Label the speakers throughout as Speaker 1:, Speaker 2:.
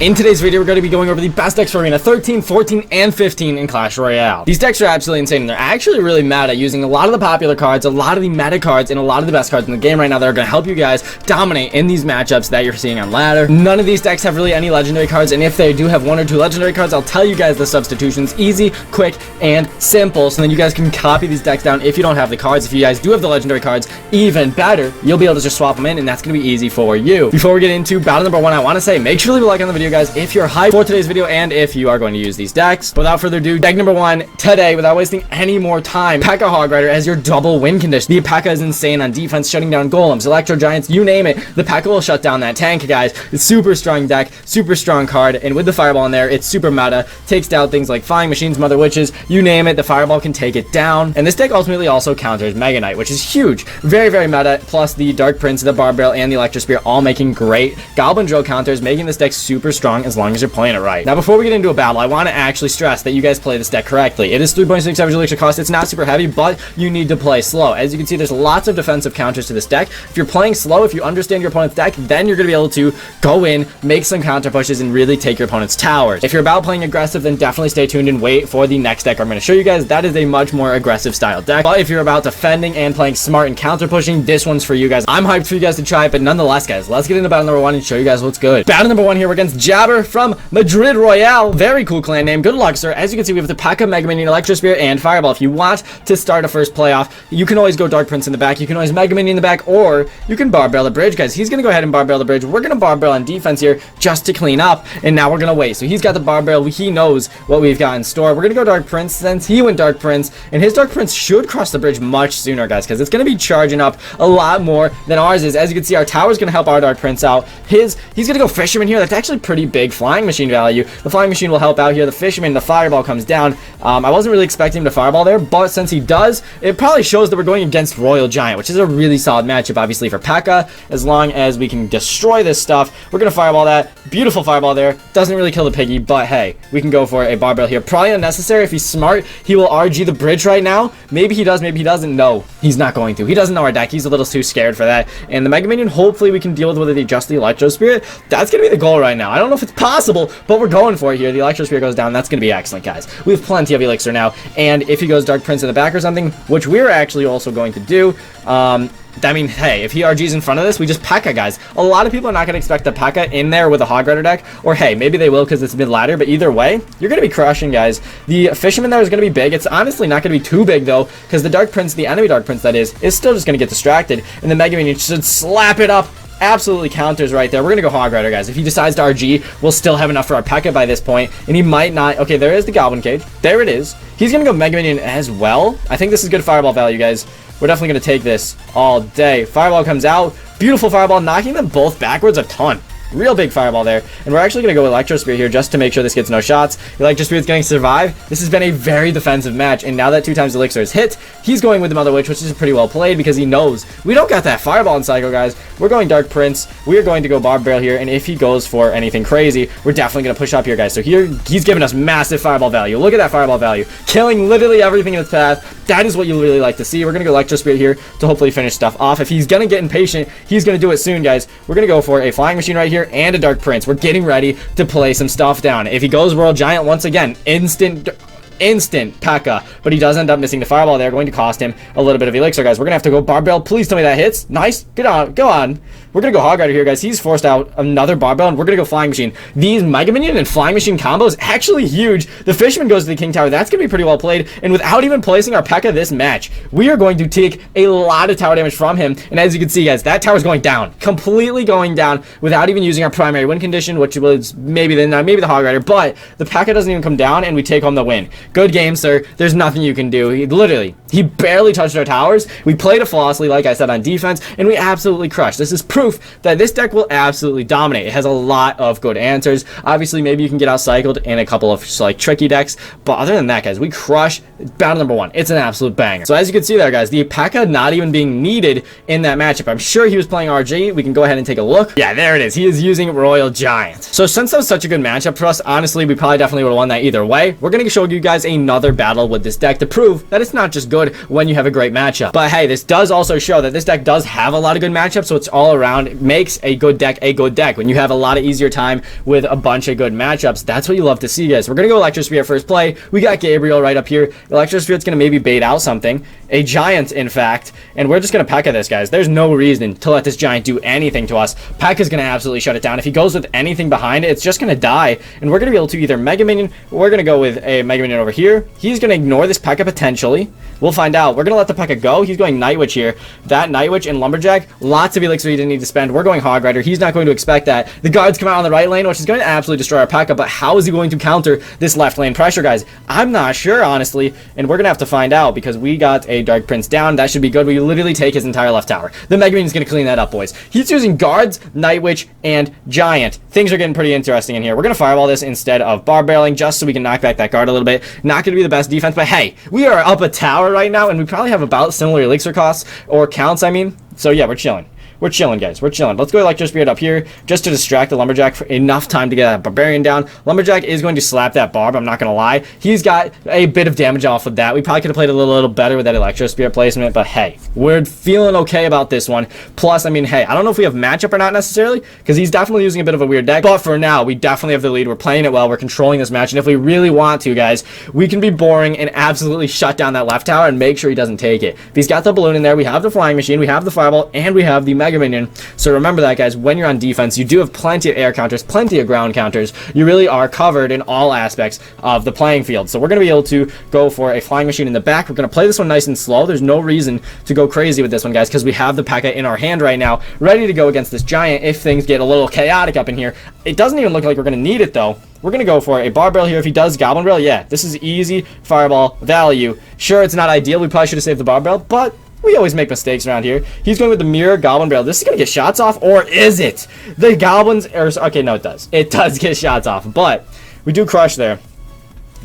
Speaker 1: In today's video, we're going to be going over the best decks for Arena 13, 14, and 15 in Clash Royale. These decks are absolutely insane, and they're actually really meta, using a lot of the popular cards, a lot of the meta cards, and a lot of the best cards in the game right now that are going to help you guys dominate in these matchups that you're seeing on ladder. None of these decks have really any legendary cards, and if they do have one or two legendary cards, I'll tell you guys the substitutions. Easy, quick, and simple, so then you guys can copy these decks down if you don't have the cards. If you guys do have the legendary cards, even better, you'll be able to just swap them in, and that's going to be easy for you. Before we get into battle number one, I want to say, make sure to leave a like on the video, guys, if you're hyped for today's video and if you are going to use these decks. Without further ado, deck number one today, without wasting any more time, P.E.K.K.A. Hog Rider as your double win condition. The P.E.K.K.A. is insane on defense, shutting down golems, electro giants, you name it. The P.E.K.K.A. will shut down that tank, guys. It's super strong deck, super strong card, and with the fireball in there, it's super meta. Takes down things like flying machines, mother witches, you name it. The fireball can take it down, and this deck ultimately also counters Mega Knight, which is huge. Very, very meta. Plus the Dark Prince, the Barb Barrel, and the Electro Spear all making great Goblin Drill counters, making this deck super strong as long as you're playing it right. Now, before we get into a battle, I want to actually stress that you guys play this deck correctly. It is 3.6 average elixir cost. It's not super heavy, but you need to play slow. As you can see, there's lots of defensive counters to this deck. If you're playing slow, if you understand your opponent's deck, then you're going to be able to go in, make some counter pushes, and really take your opponent's towers. If you're about playing aggressive, then definitely stay tuned and wait for the next deck I'm going to show you guys. That is a much more aggressive style deck. But if you're about defending and playing smart and counter pushing, this one's for you guys. I'm hyped for you guys to try it, but nonetheless, guys, let's get into battle number one and show you guys what's good. Battle number one here, we're against Jabber from Madrid Royale. Very cool clan name. Good luck, sir. As you can see, we have the P.E.K.K.A. Mega Minion, Electro Spear, and Fireball. If you want to start a first playoff, you can always go Dark Prince in the back. You can always Mega Minion in the back, or you can Barb Barrel the bridge, guys. He's going to go ahead and Barb Barrel the bridge. We're going to Barb Barrel on defense here just to clean up, and now we're going to wait. So he's got the Barb Barrel. He knows what we've got in store. We're going to go Dark Prince since he went Dark Prince, and his Dark Prince should cross the bridge much sooner, guys, because it's going to be charging up a lot more than ours is. As you can see, our tower is going to help our Dark Prince out. He's going to go Fisherman here. That's actually pretty big flying machine value. The flying machine will help out here. The Fisherman, the Fireball comes down. I wasn't really expecting him to Fireball there, but since he does, it probably shows that we're going against Royal Giant, which is a really solid matchup, obviously, for P.E.K.K.A. As long as we can destroy this stuff, we're going to Fireball that. Beautiful Fireball there. Doesn't really kill the piggy, but hey, we can go for a Barb Barrel here. Probably unnecessary. If he's smart, he will RG the bridge right now. Maybe he does, maybe he doesn't. No, he's not going to. He doesn't know our deck. He's a little too scared for that. And the Mega Minion, hopefully we can deal with it, just the Electro Spirit. That's going to be the goal right now. I don't know if it's possible, but we're going for it here. The Electro Spirit goes down. That's going to be excellent, guys. We have plenty of elixir now, and if he goes Dark Prince in the back or something, which we're actually also going to do, I mean, hey, if he RGs in front of this, we just P.E.K.K.A. guys. A lot of people are not going to expect the P.E.K.K.A. in there with a Hog Rider deck, or hey, maybe they will because it's mid-ladder, but either way, you're going to be crushing, guys. The Fisherman there is going to be big. It's honestly not going to be too big, though, because the Dark Prince, the enemy Dark Prince, that is still just going to get distracted, and the Mega Minion should slap it up. Absolutely counters right there. We're gonna go Hog Rider, guys. If he decides to RG, we'll still have enough for our P.E.K.K.A. by this point, and he might not. Okay, there is the Goblin Cage. There it is. He's gonna go Mega Minion as well. I think this is good Fireball value, guys. We're definitely gonna take this all day. Fireball comes out. Beautiful Fireball, knocking them both backwards a ton. Real big Fireball there. And we're actually going to go Electro Spear here just to make sure this gets no shots. Electro Spirit's going to survive. This has been a very defensive match, and now that 2 times Elixir is hit, he's going with the Mother Witch, which is pretty well played because he knows we don't got that Fireball in cycle, guys. We're going Dark Prince. We are going to go Barb Barrel here, and if he goes for anything crazy, we're definitely going to push up here, guys. So here, he's giving us massive Fireball value. Look at that Fireball value. Killing literally everything in its path. That is what you really like to see. We're going to go Electro Spirit here to hopefully finish stuff off. If he's going to get impatient, he's going to do it soon, guys. We're going to go for a Flying Machine right here and a Dark Prince. We're getting ready to play some stuff down. If he goes Royal Giant, once again, instant P.E.K.K.A. But he does end up missing the Fireball there, going to cost him a little bit of elixir, guys. We're gonna have to go Barb Barrel. Please tell me that hits. Nice. Get on. Go on. We're gonna go Hog Rider here, guys. He's forced out another Barb Barrel, and we're gonna go Flying Machine. These Mega Minion and Flying Machine combos actually huge. The Fisherman goes to the King Tower. That's gonna be pretty well played. And without even placing our P.E.K.K.A. this match, we are going to take a lot of tower damage from him. And as you can see, guys, that tower's going down, completely going down without even using our primary win condition, which was maybe the Hog Rider. But the P.E.K.K.A. doesn't even come down, and we take home the win. Good game, sir. There's nothing you can do. He barely touched our towers. We played it flawlessly, like I said, on defense, and we absolutely crushed. This is proof that this deck will absolutely dominate. It has a lot of good answers. Obviously, maybe you can get outcycled in a couple of like tricky decks, but other than that, guys, we crush battle number one. It's an absolute banger. So as you can see there, guys, the P.E.K.K.A. not even being needed in that matchup. I'm sure he was playing RG. We can go ahead and take a look. Yeah, there it is. He is using Royal Giant. So since that was such a good matchup for us, honestly, we probably definitely would have won that either way. We're going to show you guys another battle with this deck to prove that it's not just good when you have a great matchup. But hey, this does also show that this deck does have a lot of good matchups, so it's all around around makes a good deck a good deck. When you have a lot of easier time with a bunch of good matchups, that's what you love to see, guys. We're going to go Electrosphere first play. We got Gabriel right up here. Electrospirit's going to maybe bait out something. A Giant, in fact. And we're just going to P.E.K.K.A this, guys. There's no reason to let this Giant do anything to us. P.E.K.K.A is going to absolutely shut it down. If he goes with anything behind it, it's just going to die. And we're going to be able to either Mega Minion, or we're going to go with a Mega Minion over here. He's going to ignore this P.E.K.K.A potentially. We'll find out. We're going to let the P.E.K.K.A go. He's going Night Witch here. That Night Witch and Lumberjack, lots of Elixir he didn't need to spend. We're going Hog Rider. He's not going to expect that. The guards come out on the right lane, which is going to absolutely destroy our P.E.K.K.A, but how is he going to counter this left lane pressure, guys? I'm not sure, honestly, and we're going to have to find out because we got a Dark Prince down. That should be good. We literally take his entire left tower. The Mega Minion is going to clean that up, boys. He's using guards, Night Witch, and Giant. Things are getting pretty interesting in here. We're going to Fireball this instead of Bar Barreling just so we can knock back that guard a little bit. Not going to be the best defense, but hey, we are up a tower right now, and we probably have about similar elixir costs, or counts, I mean. So yeah, we're chilling. We're chilling, guys. We're chilling. Let's go Electro Spirit up here just to distract the Lumberjack for enough time to get that Barbarian down. Lumberjack is going to slap that Barb. I'm not going to lie. He's got a bit of damage off of that. We probably could have played a little better with that Electro Spirit placement, but hey, we're feeling okay about this one. Plus, I mean, hey, I don't know if we have matchup or not necessarily, because he's definitely using a bit of a weird deck, but for now, we definitely have the lead. We're playing it well. We're controlling this match, and if we really want to, guys, we can be boring and absolutely shut down that left tower and make sure he doesn't take it. If he's got the balloon in there, we have the Flying Machine, we have the Fireball, and we have the Mega Minion. So remember that, guys, when you're on defense, you do have plenty of air counters, plenty of ground counters. You really are covered in all aspects of the playing field. So we're going to be able to go for a Flying Machine in the back. We're going to play this one nice and slow. There's no reason to go crazy with this one, guys, because we have the P.E.K.K.A in our hand right now, ready to go against this Giant if things get a little chaotic up in here. It doesn't even look like we're going to need it, though. We're going to go for a Bar Barrel here. If he does Goblin Barrel, yeah, this is easy Fireball value. Sure, it's not ideal. We probably should have saved the Bar Barrel, but we always make mistakes around here. He's going with the Mirror Goblin Barrel. This is going to get shots off, or is it? The Goblins are... Okay, no, it does. It does get shots off, but we do crush there.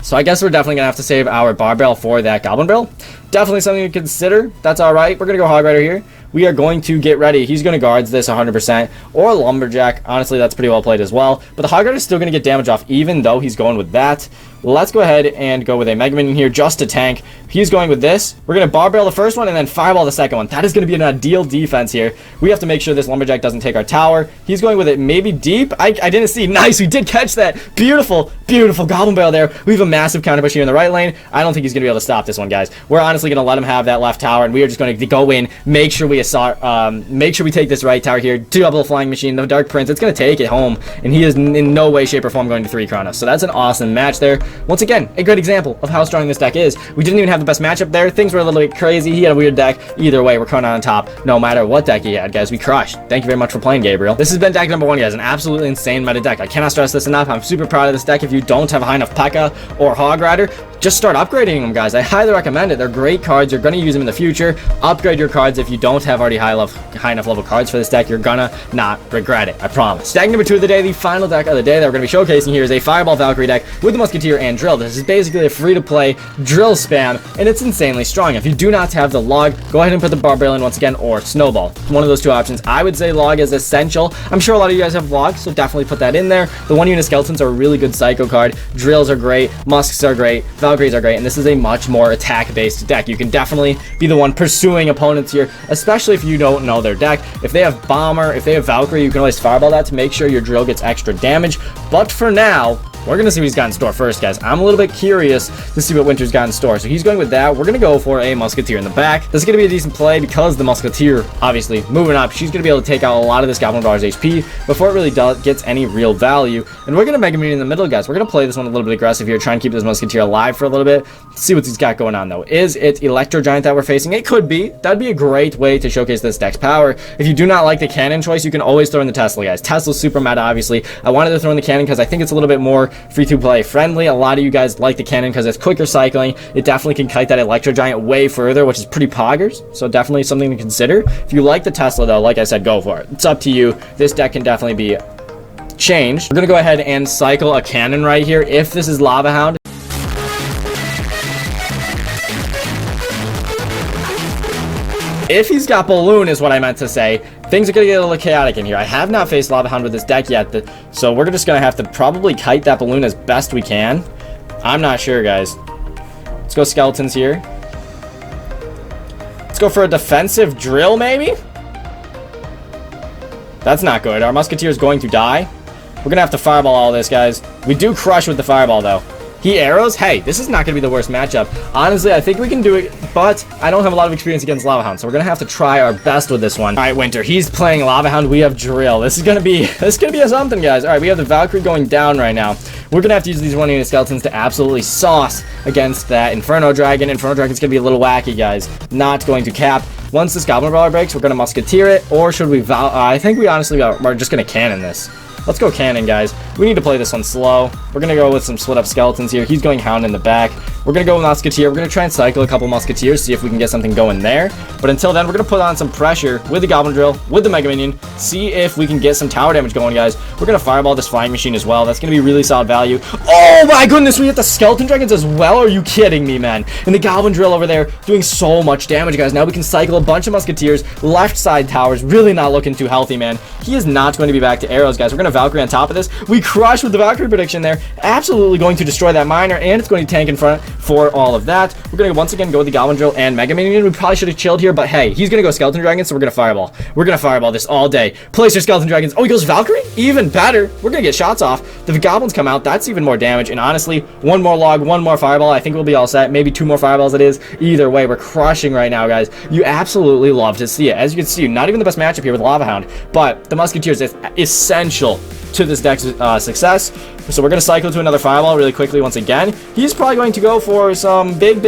Speaker 1: So I guess we're definitely going to have to save our Bar Barrel for that Goblin Barrel. Definitely something to consider. That's all right. We're going to go Hog Rider here. We are going to get ready. He's going to guards this 100%, or Lumberjack. Honestly, that's pretty well played as well. But the Hog Rider is still going to get damage off, even though he's going with that. Let's go ahead and go with a Mega Minion here just to tank. He's going with this. We're going to Bar Barrel the first one and then Fireball the second one. That is going to be an ideal defense here. We have to make sure this Lumberjack doesn't take our tower. He's going with it maybe deep. I didn't see. Nice. We did catch that. Beautiful, beautiful Goblin Barrel there. We have a massive counter push here in the right lane. I don't think he's going to be able to stop this one, guys. We're honestly going to let him have that left tower, and we are just going to go in, make sure we take this right tower here. Double Flying Machine, the Dark Prince. It's going to take it home, and he is in no way, shape, or form going to 3 Chronos. So that's an awesome match there. Once again, a good example of how strong this deck is. We didn't even have the best matchup there. Things were a little bit crazy. He had a weird deck. Either way, we're coming out on top no matter what deck he had, guys. We crushed. Thank you very much for playing, Gabriel. This has been deck number 1, guys. An absolutely insane meta deck. I cannot stress this enough. I'm super proud of this deck. If you don't have a high enough P.E.K.K.A or Hog Rider, just start upgrading them, guys. I highly recommend it. They're great cards. You're going to use them in the future. Upgrade your cards. If you don't have already high enough level cards for this deck, you're gonna not regret it. I promise. Deck number 2 of the day, the final deck of the day that we're going to be showcasing here is a Fireball Valkyrie deck with the Musketeer and Drill. This is basically a free-to-play drill spam, and it's insanely strong. If you do not have the Log, go ahead and put the Bar Barrel in once again, or Snowball. One of those 2 options. I would say Log is essential. I'm sure a lot of you guys have Log, so definitely put that in there. The 1-unit Skeletons are a really good Psycho card. Drills are great. Musks are great. Valkyries are great, and this is a much more attack-based deck. You can definitely be the one pursuing opponents here, especially if you don't know their deck. If they have Bomber, if they have Valkyrie, you can always Fireball that to make sure your Drill gets extra damage. But for now, we're going to see what he's got in store first, guys. I'm a little bit curious to see what Winter's got in store. So he's going with that. We're going to go for a Musketeer in the back. This is going to be a decent play because the Musketeer, obviously, moving up, she's going to be able to take out a lot of this Goblin Bar's HP before it really gets any real value. And we're going to Mega Minion in the middle, guys. We're going to play this one a little bit aggressive here, try and keep this Musketeer alive for a little bit. See what he's got going on, though. Is it Electro Giant that we're facing? It could be. That'd be a great way to showcase this deck's power. If you do not like the cannon choice, you can always throw in the Tesla, guys. Tesla's super meta, obviously. I wanted to throw in the cannon because I think it's a little bit more free-to-play friendly. A lot of you guys like the cannon because it's quicker cycling. It definitely can kite that Electro Giant way further, which is pretty poggers. So definitely something to consider. If you like the Tesla, though, like I said, go for it. It's up to you. This deck can definitely be changed. We're going to go ahead and cycle a cannon right here. If this is Lava Hound, if he's got Balloon is what I meant to say. Things are going to get a little chaotic in here. I have not faced Lava Hound with this deck yet, so we're just going to have to probably kite that Balloon as best we can. I'm not sure, guys. Let's go Skeletons here. Let's go for a defensive Drill, maybe? That's not good. Our Musketeer is going to die. We're going to have to fireball all this, guys. We do crush with the fireball, though. He arrows? Hey, this is not going to be the worst matchup. Honestly, I think we can do it, but I don't have a lot of experience against Lava Hound, so we're going to have to try our best with this one. All right, Winter, he's playing Lava Hound. We have Drill. This is going to be a something, guys. All right, we have the Valkyrie going down right now. We're going to have to use these 1-unit skeletons to absolutely sauce against that Inferno Dragon. Inferno Dragon's going to be a little wacky, guys. Not going to cap. Once this Goblin Brawler breaks, we're going to Musketeer it, or should we I think we honestly are just going to cannon this. Let's go cannon, guys. We need to play this one slow. We're going to go with some split-up skeletons here. He's going Hound in the back. We're going to go with Musketeer. We're going to try and cycle a couple Musketeers, see if we can get something going there. But until then, we're going to put on some pressure with the Goblin Drill, with the Mega Minion, see if we can get some tower damage going, guys. We're going to Fireball this Flying Machine as well. That's going to be really solid value. Oh, my goodness, we hit the Skeleton Dragons as well? Are you kidding me, man? And the Goblin Drill over there doing so much damage, guys. Now we can cycle a bunch of Musketeers. Left side towers really not looking too healthy, man. He is not going to be back to arrows, guys. We're going to Valkyrie on top of this. We crush with the Valkyrie prediction there. Absolutely going to destroy that miner, and it's going to tank in front for all of that. We're going to once again go with the Goblin Drill and Mega Minion. We probably should have chilled here, but hey, he's going to go Skeleton Dragon, so we're going to Fireball. We're going to Fireball this all day. Place your Skeleton Dragons. Oh, he goes Valkyrie? Even better. We're going to get shots off. The Goblins come out. That's even more damage, and honestly, one more log, one more Fireball. I think we'll be all set. Maybe 2 more Fireballs it is. Either way, we're crushing right now, guys. You absolutely love to see it. As you can see, not even the best matchup here with Lava Hound, but the Musketeers is essential to this deck's success. So we're going to cycle to another Fireball really quickly once again. He's probably going to go for some big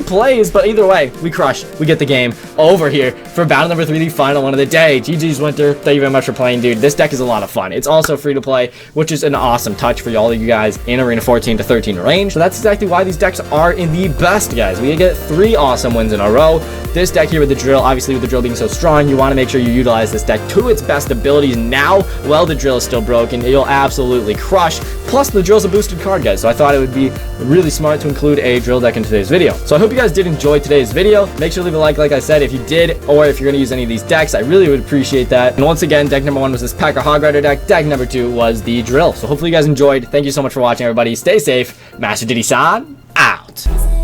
Speaker 1: plays, but either way, we crush. We get the game over here for battle number 3, the final one of the day. GG's, Winter. Thank you very much for playing, dude. This deck is a lot of fun. It's also free to play, which is an awesome touch for all of you guys in Arena 14 to 13 range. So that's exactly why these decks are in the best, guys. We get 3 awesome wins in a row. This deck here with the Drill, obviously with the Drill being so strong, you want to make sure you utilize this deck to its best abilities now. While the Drill is still broken, you'll absolutely crush. Plus, the Drill's a boosted card, guys, so I thought it would be really smart to include a Drill deck in today's video. So I hope you guys did enjoy today's video. Make sure to leave a like I said, if you did, or if you're going to use any of these decks. I really would appreciate that. And once again, deck number 1 was this P.E.K.K.A. Hog Rider deck. Deck number 2 was the Drill. So hopefully you guys enjoyed. Thank you so much for watching, everybody. Stay safe. Master Diddy-san, out.